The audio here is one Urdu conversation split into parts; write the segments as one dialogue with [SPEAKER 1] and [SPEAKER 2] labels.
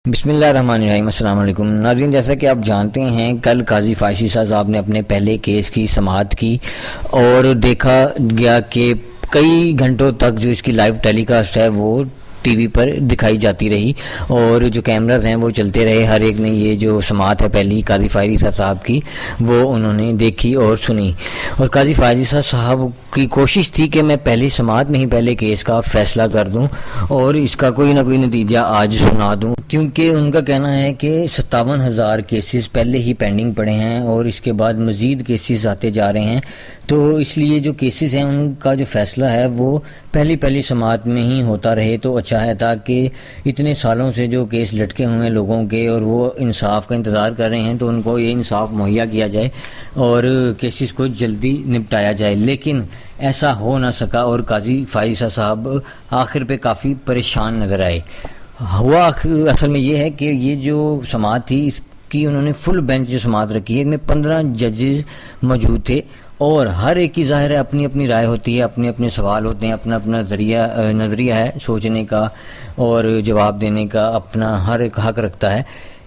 [SPEAKER 1] بسم اللہ الرحمن الرحیم۔ السلام علیکم ناظرین، جیسا کہ آپ جانتے ہیں کل قاضی فائز عیسیٰ صاحب نے اپنے پہلے کیس کی سماعت کی اور دیکھا گیا کہ کئی گھنٹوں تک جو اس کی لائیو ٹیلی کاسٹ ہے وہ ٹی وی پر دکھائی جاتی رہی اور جو کیمراز ہیں وہ چلتے رہے۔ ہر ایک نے یہ جو سماعت ہے پہلی قاضی فائز عیسیٰ صاحب کی وہ انہوں نے دیکھی اور سنی، اور قاضی فائز عیسیٰ صاحب کی کوشش تھی کہ میں پہلی سماعت میں ہی پہلے کیس کا فیصلہ کر دوں اور اس کا کوئی نہ کوئی نتیجہ آج سنا دوں، کیونکہ ان کا کہنا ہے کہ 57,000 کیسز پہلے ہی پینڈنگ پڑے ہیں اور اس کے بعد مزید کیسز آتے جا رہے ہیں، تو اس لیے جو کیسز ہیں ان کا جو فیصلہ ہے وہ پہلی سماعت میں ہی ہوتا رہے تو اچھا ہے، تاکہ اتنے سالوں سے جو کیس لٹکے ہوئے ہیں لوگوں کے اور وہ انصاف کا انتظار کر رہے ہیں تو ان کو یہ انصاف مہیا کیا جائے اور کیسز کو جلدی نپٹایا جائے، لیکن ایسا ہو نہ سکا اور قاضی فائز عیسیٰ صاحب آخر پہ کافی پریشان نظر آئے۔ ہوا اصل میں یہ ہے کہ یہ جو سماعت تھی اس کی انہوں نے فل بینچ جو سماعت رکھی ہے، اس میں 15 ججز موجود تھے اور ہر ایک کی ظاہر ہے اپنی اپنی رائے ہوتی ہے، اپنے اپنے سوال ہوتے ہیں، اپنا اپنا نظریہ ہے سوچنے کا اور جواب دینے کا، اپنا ہر ایک حق رکھتا ہے۔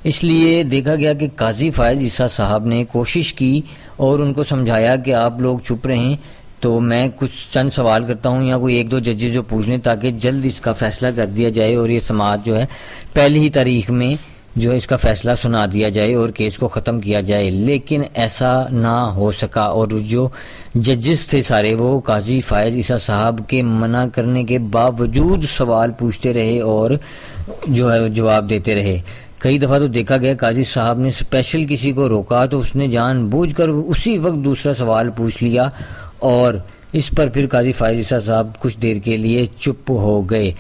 [SPEAKER 1] اس لیے دیکھا گیا کہ قاضی فائز عیسیٰ صاحب نے کوشش کی اور ان کو سمجھایا کہ آپ لوگ چپ رہیں تو میں کچھ چند سوال کرتا ہوں یا کوئی ایک دو ججز جو پوچھ لیں تاکہ جلد اس کا فیصلہ کر دیا جائے اور یہ سماعت جو ہے پہلی ہی تاریخ میں جو اس کا فیصلہ سنا دیا جائے اور کیس کو ختم کیا جائے، لیکن ایسا نہ ہو سکا اور جو ججز تھے سارے وہ قاضی فائز عیسیٰ صاحب کے منع کرنے کے باوجود سوال پوچھتے رہے اور جو ہے جواب دیتے رہے۔ کئی دفعہ تو دیکھا گیا قاضی صاحب نے اسپیشل کسی کو روکا تو اس نے جان بوجھ کر اسی وقت دوسرا سوال پوچھ لیا اور اس پر پھر قاضی فائز عیسیٰ صاحب کچھ دیر کے لیے چپ ہو گئے۔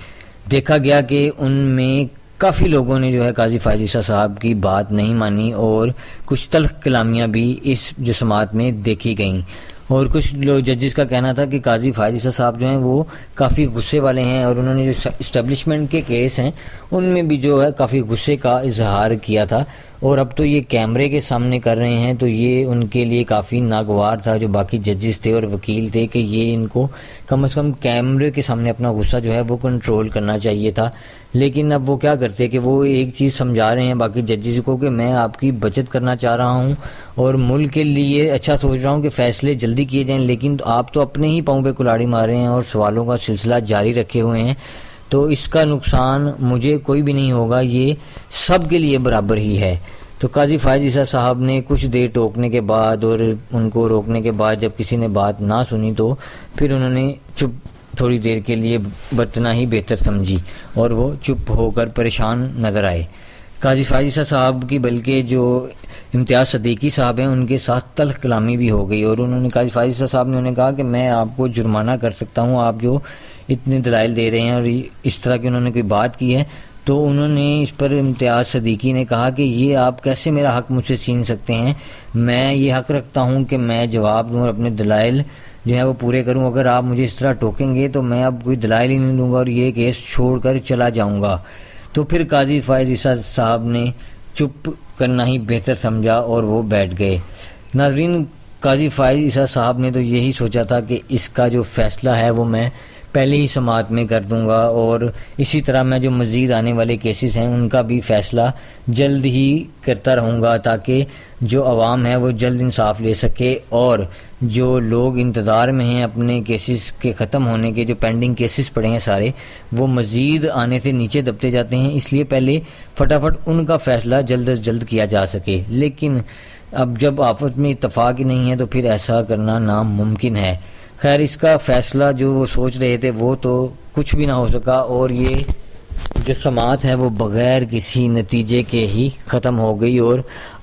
[SPEAKER 1] دیکھا گیا کہ ان میں کافی لوگوں نے جو ہے قاضی فائز عیسیٰ صاحب کی بات نہیں مانی اور کچھ تلخ کلامیاں بھی اس جو سماعت میں دیکھی گئیں، اور کچھ لوگ ججز کا کہنا تھا کہ قاضی فائز عیسیٰ صاحب جو ہیں وہ کافی غصے والے ہیں اور انہوں نے جو اسٹیبلشمنٹ کے کیس ہیں ان میں بھی جو ہے کافی غصے کا اظہار کیا تھا، اور اب تو یہ کیمرے کے سامنے کر رہے ہیں تو یہ ان کے لیے کافی ناگوار تھا جو باقی ججز تھے اور وکیل تھے کہ یہ ان کو کم از کم کیمرے کے سامنے اپنا غصہ جو ہے وہ کنٹرول کرنا چاہیے تھا، لیکن اب وہ کیا کرتے کہ وہ ایک چیز سمجھا رہے ہیں باقی ججز کو کہ میں آپ کی بچت کرنا چاہ رہا ہوں اور ملک کے لیے اچھا سوچ رہا ہوں کہ فیصلے جلدی کیے جائیں، لیکن آپ تو اپنے ہی پاؤں پہ کلاڑی مار رہے ہیں اور سوالوں کا سلسلہ جاری رکھے ہوئے ہیں، تو اس کا نقصان مجھے کوئی بھی نہیں ہوگا، یہ سب کے لیے برابر ہی ہے۔ تو قاضی فائز عیسیٰ صاحب نے کچھ دیر ٹوکنے کے بعد اور ان کو روکنے کے بعد جب کسی نے بات نہ سنی تو پھر انہوں نے چپ تھوڑی دیر کے لیے برتنا ہی بہتر سمجھی اور وہ چپ ہو کر پریشان نظر آئے۔ قاضی فائز عیسیٰ صاحب کی بلکہ جو امتیاز صدیقی صاحب ہیں ان کے ساتھ تلخ کلامی بھی ہو گئی اور انہوں نے قاضی فائز عیسیٰ صاحب نے انہیں کہا کہ میں آپ کو جرمانہ کر سکتا ہوں، آپ جو اتنے دلائل دے رہے ہیں اور اس طرح کی انہوں نے کوئی بات کی ہے، تو انہوں نے اس پر امتیاز صدیقی نے کہا کہ یہ آپ کیسے میرا حق مجھ سے چھین سکتے ہیں، میں یہ حق رکھتا ہوں کہ میں جواب دوں اور اپنے دلائل جو ہے وہ پورے کروں، اگر آپ مجھے اس طرح ٹوکیں گے تو میں اب کوئی دلائل ہی نہیں دوں گا اور یہ کیس چھوڑ کر چلا جاؤں گا۔ تو پھر قاضی فائز عیسیٰ صاحب نے چپ کرنا ہی بہتر سمجھا اور وہ بیٹھ گئے۔ ناظرین، قاضی فائز عیسیٰ صاحب نے تو یہی سوچا تھا کہ اس کا جو فیصلہ ہے وہ میں پہلے ہی سماعت میں کر دوں گا اور اسی طرح میں جو مزید آنے والے کیسز ہیں ان کا بھی فیصلہ جلد ہی کرتا رہوں گا تاکہ جو عوام ہے وہ جلد انصاف لے سکے اور جو لوگ انتظار میں ہیں اپنے کیسز کے ختم ہونے کے، جو پینڈنگ کیسز پڑے ہیں سارے، وہ مزید آنے سے نیچے دبتے جاتے ہیں، اس لیے پہلے فٹافٹ ان کا فیصلہ جلد از جلد کیا جا سکے، لیکن اب جب آپس میں اتفاق ہی نہیں ہے تو پھر ایسا کرنا ناممکن ہے۔ خیر، اس کا فیصلہ جو وہ سوچ رہے تھے وہ تو کچھ بھی نہ ہو سکا اور یہ جو سماعت ہے وہ بغیر کسی نتیجے کے ہی ختم ہو گئی اور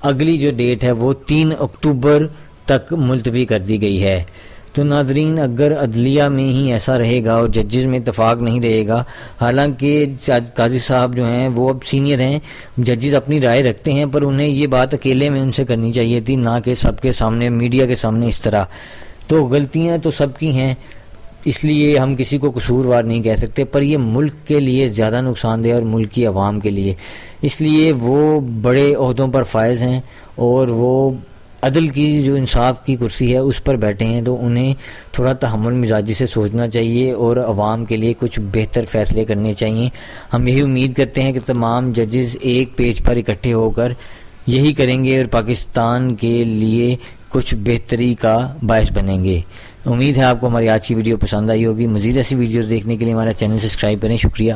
[SPEAKER 1] اگلی جو ڈیٹ ہے وہ 3 اکتوبر تک ملتوی کر دی گئی ہے۔ تو ناظرین، اگر عدلیہ میں ہی ایسا رہے گا اور ججز میں اتفاق نہیں رہے گا، حالانکہ قاضی صاحب جو ہیں وہ اب سینئر ہیں، ججز اپنی رائے رکھتے ہیں، پر انہیں یہ بات اکیلے میں ان سے کرنی چاہیے تھی، نہ کہ سب کے سامنے، میڈیا کے سامنے اس طرح۔ تو غلطیاں تو سب کی ہیں، اس لیے ہم کسی کو قصوروار نہیں کہہ سکتے، پر یہ ملک کے لیے زیادہ نقصان دہ اور ملک کی عوام کے لیے، اس لیے وہ بڑے عہدوں پر فائز ہیں اور وہ عدل کی جو انصاف کی کرسی ہے اس پر بیٹھے ہیں، تو انہیں تھوڑا تحمل مزاجی سے سوچنا چاہیے اور عوام کے لیے کچھ بہتر فیصلے کرنے چاہیے۔ ہم یہی امید کرتے ہیں کہ تمام ججز ایک پیج پر اکٹھے ہو کر یہی کریں گے اور پاکستان کے لیے کچھ بہتری کا باعث بنیں گے۔ امید ہے آپ کو ہماری آج کی ویڈیو پسند آئی ہوگی۔ مزید ایسی ویڈیوز دیکھنے کے لیے ہمارا چینل سبسکرائب کریں۔ شکریہ۔